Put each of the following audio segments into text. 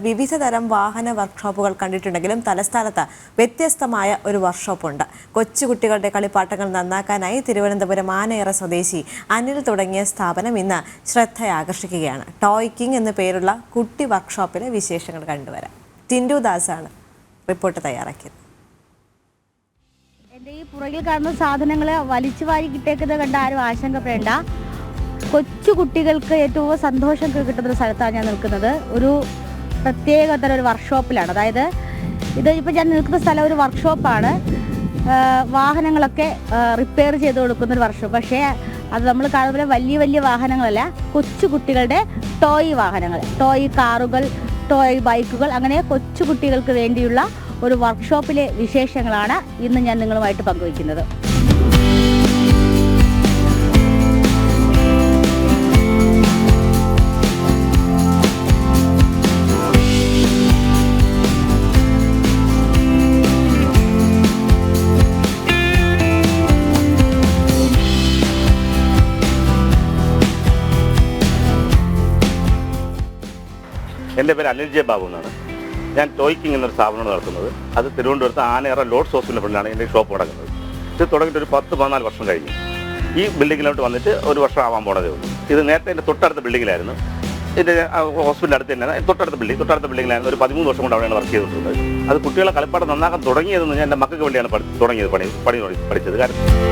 വിവിധ തരം വാഹന വർക്ക്ഷോപ്പുകൾ കണ്ടിട്ടുണ്ടെങ്കിലും തലസ്ഥാനത്ത് വ്യത്യസ്തമായ ഒരു വർക്ക്ഷോപ്പുണ്ട്. കൊച്ചുകുട്ടികളുടെ കളിപ്പാട്ടങ്ങൾ നന്നാക്കാനായി തിരുവനന്തപുരം ആനയറ സ്വദേശി അനിൽ തുടങ്ങിയ സ്ഥാപനം ഇന്ന് ശ്രദ്ധയാകർഷിക്കുകയാണ്. ടോയ് കിങ് എന്ന പേരുള്ള കുട്ടി വർക്ക്ഷോപ്പിലെ വിശേഷങ്ങൾ കണ്ടുവരാം. ടിൻഡു ദാസാണ് റിപ്പോർട്ട് തയ്യാറാക്കിയത്. എൻ്റെ ഈ പുറകിൽ കാണുന്ന സാധനങ്ങൾ വലിച്ചു വാരി കിട്ടേക്കുന്നത് കണ്ട് ആരും ആശങ്കപ്പെടേണ്ട. കൊച്ചു കുട്ടികൾക്ക് ഏറ്റവും സന്തോഷം കിട്ടുന്ന ഒരു സ്ഥലത്താണ് ഞാൻ നിൽക്കുന്നത്. ഒരു പ്രത്യേക തരം ഒരു വർക്ക്ഷോപ്പിലാണ്. അതായത് ഇപ്പോൾ ഞാൻ നിൽക്കുന്ന സ്ഥലം ഒരു വർക്ക്ഷോപ്പാണ്. വാഹനങ്ങളൊക്കെ റിപ്പയർ ചെയ്ത് കൊടുക്കുന്ന ഒരു വർക്ക്ഷോപ്പ്. പക്ഷേ അത് നമ്മൾ കാണുമ്പോൾ വലിയ വലിയ വാഹനങ്ങളല്ല, കൊച്ചു കുട്ടികളുടെ ടോയ് വാഹനങ്ങൾ, ടോയ് കാറുകൾ, ടോയ് ബൈക്കുകൾ, അങ്ങനെ കൊച്ചു കുട്ടികൾക്ക് വേണ്ടിയുള്ള ഒരു വർക്ക്ഷോപ്പിലെ വിശേഷങ്ങളാണ് ഇന്ന് ഞാൻ നിങ്ങളുമായിട്ട് പങ്കുവയ്ക്കുന്നത്. എൻ്റെ പേര് അനിൽ ജെ ബാബു എന്നാണ്. ഞാൻ ടോയ് കിങ് എന്നൊരു സ്ഥാപനമാണ് നടത്തുന്നത്. അത് തിരുവനന്തപുരത്ത് ആനയറ ലോഡ്സ് ഹോസ്പിറ്റലിൻ്റെ ഫ്രണ്ടിലാണ് എൻ്റെ ഷോപ്പ് നടക്കുന്നത്. ഇത് തുടങ്ങിയിട്ട് ഒരു 10-14 വർഷം കഴിഞ്ഞു. ഈ ബിൽഡിങ്ങിലോട്ട് വന്നിട്ട് ഒരു വർഷം ആവാൻ പോണതേ ഉള്ളൂ. ഇത് നേരത്തെ എൻ്റെ തൊട്ടടുത്ത ബിൽഡിങ്ങിലായിരുന്നു. ഇതിൻ്റെ ഹോസ്പിറ്റലിൻ്റെ അടുത്ത് തന്നെ തൊട്ടടുത്ത ബിൽഡിങ്ങിലായിരുന്നു. ഒരു 13 വർഷം കൊണ്ട് അവിടെയാണ് വർക്ക് ചെയ്തിട്ടുള്ളത്. അത് കുട്ടികളെ കളിപ്പാട്ടം നന്നാക്കാൻ തുടങ്ങിയതെന്ന് ഞാൻ എൻ്റെ മക്കൾക്ക് വേണ്ടിയാണ് തുടങ്ങിയത് പണി പഠിച്ചത്. കാരണം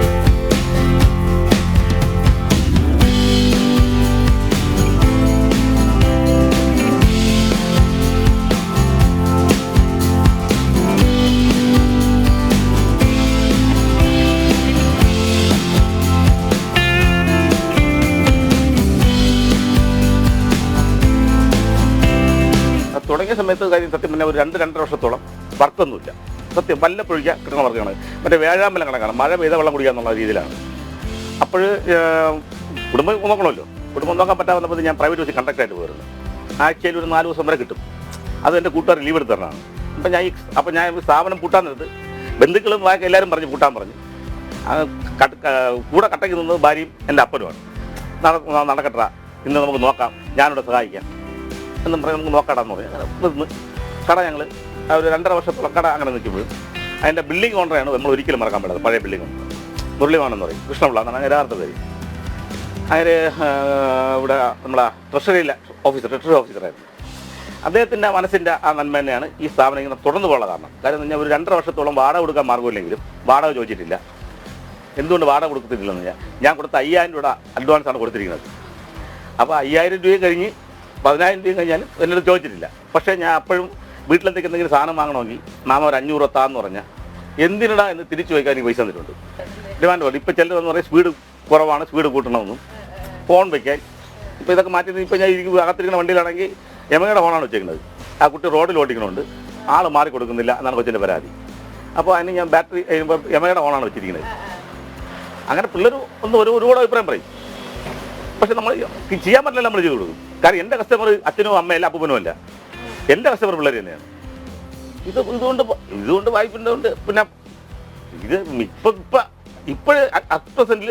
തുടങ്ങിയ സമയത്ത് കാര്യം സത്യം പിന്നെ ഒരു 2-2.5 വർഷത്തോളം വർക്കൊന്നുമില്ല. സത്യം വല്ലപ്പൊഴിക്കുക കിട്ടുന്ന വർക്കാണ്. മറ്റേ വ്യാഴാമ്പലം കണക്കാണ്, മഴ പെയ്ത വെള്ളം കുടിക്കുക എന്നുള്ള രീതിയിലാണ്. അപ്പോൾ കുടുംബം നോക്കണമല്ലോ. കുടുംബം നോക്കാൻ പറ്റാവുന്നപ്പോൾ ഞാൻ പ്രൈവറ്റ് ബസ്സിൽ കണ്ടക്ടറായിട്ട് പോയിരുന്നു. ആഴ്ചയിൽ ഒരു 4 ദിവസം വരെ കിട്ടും. അത് എൻ്റെ കൂട്ടുകാർ ലീവ് എടുത്തതാണ്. അപ്പോൾ ഞാൻ സ്ഥാപനം പൂട്ടാൻ നിർത്ത് ബന്ധുക്കളും വാക്ക് എല്ലാവരും പറഞ്ഞ് പൂട്ടാൻ പറഞ്ഞു. കൂടെ കട്ടയ്ക്ക് നിന്നത് ഭാര്യയും എൻ്റെ അപ്പനുമാണ്. നടക്കട്ട, ഇന്ന് നമുക്ക് നോക്കാം, ഞാനിവിടെ സഹായിക്കാം എന്നും പറഞ്ഞ് നമുക്ക് നോക്കാടാന്ന് പറഞ്ഞു. അങ്ങനെ നിന്ന് കട ഞങ്ങൾ ഒരു 2.5 വർഷത്തോളം കട അങ്ങനെ നിൽക്കുമ്പോഴും അതിൻ്റെ ബിൽഡിംഗ് ഓണറാണ് നമ്മൾ ഒരിക്കലും മറക്കാൻ പറ്റാതെ. പഴയ ബിൽഡിംഗ് ഓണർ മുരളിമാണെന്ന് പറയും, കൃഷ്ണപിള്ള എന്നാണ് യഥാർത്ഥ പേര്. അങ്ങനെ ഇവിടെ നമ്മളെ ട്രഷറി ഓഫീസറായിരുന്നു. അദ്ദേഹത്തിൻ്റെ മനസ്സിൻ്റെ ആ നന്മ തന്നെയാണ് ഈ സ്ഥാപനം ഇങ്ങനെ തുടർന്നു പോകാനുള്ള കാരണം. കാര്യം ഞാൻ ഒരു 2.5 വർഷത്തോളം വാടക കൊടുക്കാൻ മാർഗ്ഗമില്ലെങ്കിലും വാടക ചോദിച്ചിട്ടില്ല. എന്തുകൊണ്ട് വാടക കൊടുത്തിട്ടില്ലെന്ന് ഞാൻ കൊടുത്ത 5000 രൂപ അഡ്വാൻസാണ് കൊടുത്തിരിക്കുന്നത്. അപ്പോൾ 5000 രൂപയും കഴിഞ്ഞ് 10,000 രൂപയും കഴിഞ്ഞാലും എന്നോട് ചോദിച്ചിട്ടില്ല. പക്ഷേ ഞാൻ അപ്പോഴും വീട്ടിലെന്തെങ്കിലും എന്തെങ്കിലും സാധനം വാങ്ങണമെങ്കിൽ മാമ ഒരു 500 രൂപ താന്ന് പറഞ്ഞാൽ എന്തിനടാ എന്ന് തിരിച്ചു വയ്ക്കാൻ എനിക്ക് പൈസ തന്നിട്ടുണ്ട്. ഡിമാൻഡ് പോലെ ഇപ്പോൾ ചിലരെന്ന് പറയും സ്പീഡ് കുറവാണ്, സ്പീഡ് കൂട്ടണമെന്നും ഫോൺ വയ്ക്കാൻ. ഇപ്പോൾ ഇതൊക്കെ മാറ്റി ഇപ്പോൾ ഞാൻ അകത്തിരിക്കുന്ന വണ്ടിയിലാണെങ്കിൽ യമയുടെ ഫോണാണ് വെച്ചേക്കുന്നത്. ആ കുട്ടി റോഡിൽ ഓടിക്കണമുണ്ട്, ആൾ മാറി കൊടുക്കുന്നില്ല എന്നാണ് കൊച്ചിൻ്റെ പരാതി. അപ്പോൾ അതിന് ഞാൻ ബാറ്ററി കഴിയുമ്പോൾ യമയുടെ ഫോണാണ് വെച്ചിരിക്കുന്നത്. അങ്ങനെ പിള്ളേർ ഒരുപാട് അഭിപ്രായം പറയും. പക്ഷെ നമ്മൾ ചെയ്യാൻ പറ്റില്ല, നമ്മൾ ചെയ്ത് കൊടുക്കും. കാരണം എൻ്റെ കസ്റ്റമർ അച്ഛനും അമ്മയല്ല അപ്പൂപ്പനും അല്ല, എൻ്റെ കസ്റ്റമർ പിള്ളേർ തന്നെയാണ്. ഇതുകൊണ്ട് വായ്പിൻ്റെ കൊണ്ട് പിന്നെ ഇത് ഇപ്പോഴ് അറ്റ് പ്രസൻറ്റിൽ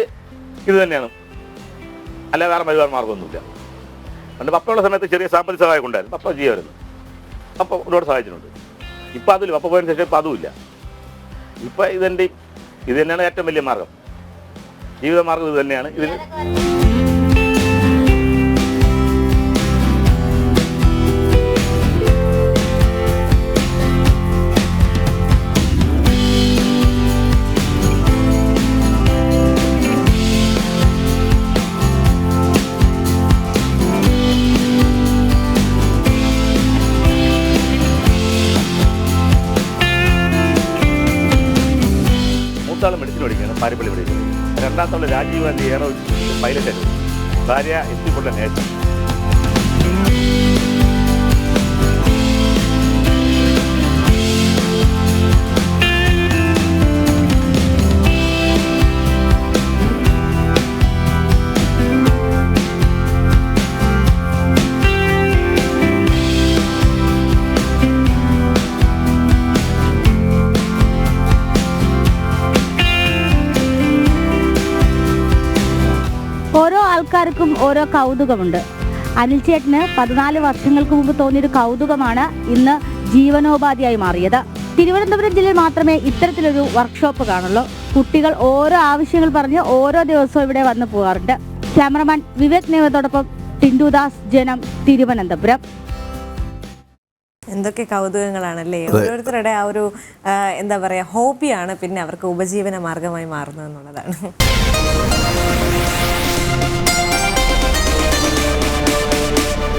ഇത് തന്നെയാണ്, അല്ല വേറെ വരുമാന മാർഗ്ഗമൊന്നുമില്ല. പണ്ട് പപ്പയുള്ള സമയത്ത് ചെറിയ സാമ്പത്തിക സഹായം ഉണ്ടായിരുന്നു, പപ്പ ചെയ്യുമായിരുന്നു. പപ്പ ഒരുപാട് സഹായിച്ചിട്ടുണ്ട്. ഇപ്പം അതിലും പപ്പ പോയതിന് ശേഷം ഇപ്പം അതുമില്ല. ഇപ്പം ഇത് തന്നെയാണ് ഏറ്റവും വലിയ മാർഗം, ജീവിതമാർഗ്ഗം ഇത് തന്നെയാണ്. ഇതിന് മൂത്താള് മെഡിസിൻ പഠിക്കുകയാണ്, പാരിപ്പള്ളി പഠിക്കുന്നത്. രണ്ടാമത്തെ രാജീവ് ഗാന്ധി എയറോ പൈലറ്റായിരുന്നു. ഭാര്യ എത്തിക്കൊണ്ട നേഴ്സ്. ഓരോ ആൾക്കാർക്കും ഓരോ കൗതുകമുണ്ട്. അനിൽ ചേട്ടന് 14 വർഷങ്ങൾക്ക് മുമ്പ് തോന്നിയൊരു കൗതുകമാണ് ഇന്ന് ജീവനോപാധിയായി മാറിയത്. തിരുവനന്തപുരം ജില്ലയിൽ മാത്രമേ ഇത്തരത്തിലൊരു വർക്ക്ഷോപ്പ് കാണുള്ളൂ. കുട്ടികൾ ഓരോ ആവശ്യങ്ങൾ പറഞ്ഞ് ഓരോ ദിവസവും ഇവിടെ വന്നു പോകാറുണ്ട്. ക്യാമറമാൻ വിവേക് നേവത്തോടൊപ്പം ടിൻഡുദാസ്, ജനം, തിരുവനന്തപുരം. എന്തൊക്കെ കൗതുകങ്ങളാണല്ലേ. ഓരോരുത്തരുടെ ആ ഒരു എന്താ പറയുക ഹോബിയാണ് പിന്നെ അവർക്ക് ഉപജീവന മാർഗമായി മാറുന്നത് എന്നുള്ളതാണ്.